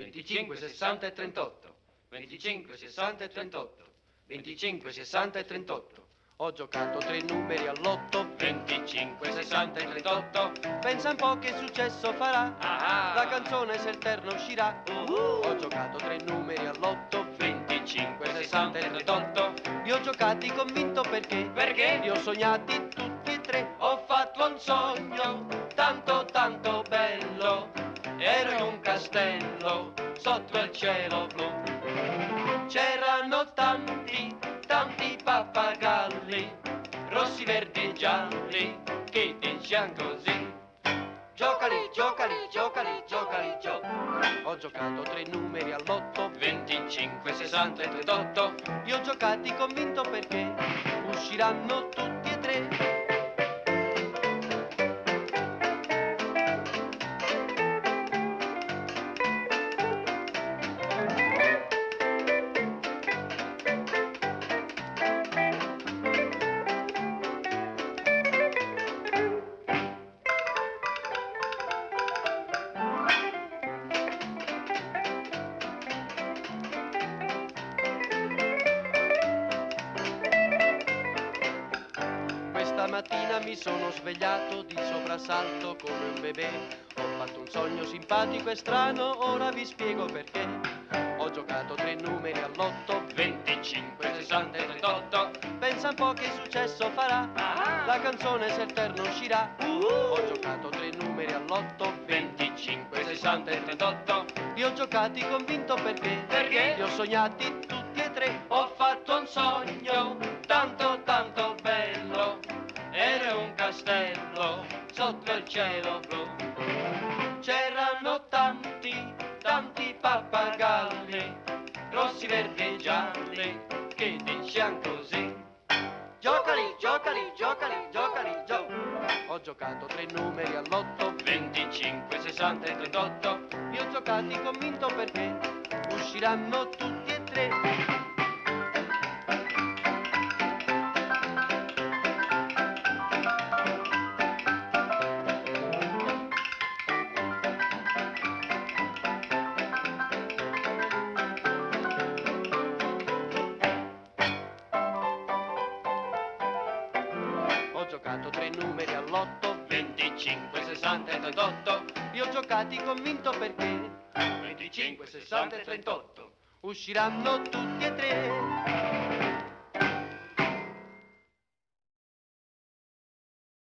25, 60 e 38. 25, 60 e 38. 25, 60 e 38. Ho giocato 3 numeri all'otto. 25, 60 e 38. Pensa un po' che successo farà. La canzone se il terno uscirà. Ho giocato 3 numeri all'otto. 25, 60 e 38. Li ho giocati convinto perché? Perché? Li ho sognati tutti e tre. Ho fatto un sogno tanto tanto bello. Ero in un castello sotto il cielo blu. C'erano tanti, tanti pappagalli, rossi, verdi e gialli, che dicevano così. Giocali, giocali, giocali, giocali, Ho giocato 3 numeri all'otto. 25, 60 e 38. Li ho giocati convinto perché usciranno tutti e tre. Stamattina mi sono svegliato di soprassalto come un bebè. Ho fatto un sogno simpatico e strano, ora vi spiego perché. Ho giocato 3 numeri all'otto. 25, 60 e 38. Pensa un po' che successo farà. La canzone se il terno uscirà. Ho giocato 3 numeri all'otto. 25, 60 e 38. Li ho giocati convinto perché? Perché? Li ho sognati tutti e tre. Ho fatto un sogno tanto tanto bello. Era un castello sotto il cielo blu. C'erano tanti, tanti pappagalli, rossi, verdi e gialli, che dicevano così. Giocali, giocali, giocali, giocali, Ho giocato 3 numeri all'otto. 25, 60 e 38. Li ho giocati convinto perché usciranno tutti e tre. Ho giocato 3 numeri all'otto. 25, 60 e 38. Li ho giocati convinto perché 25, 60 e 38. Usciranno tutti e tre.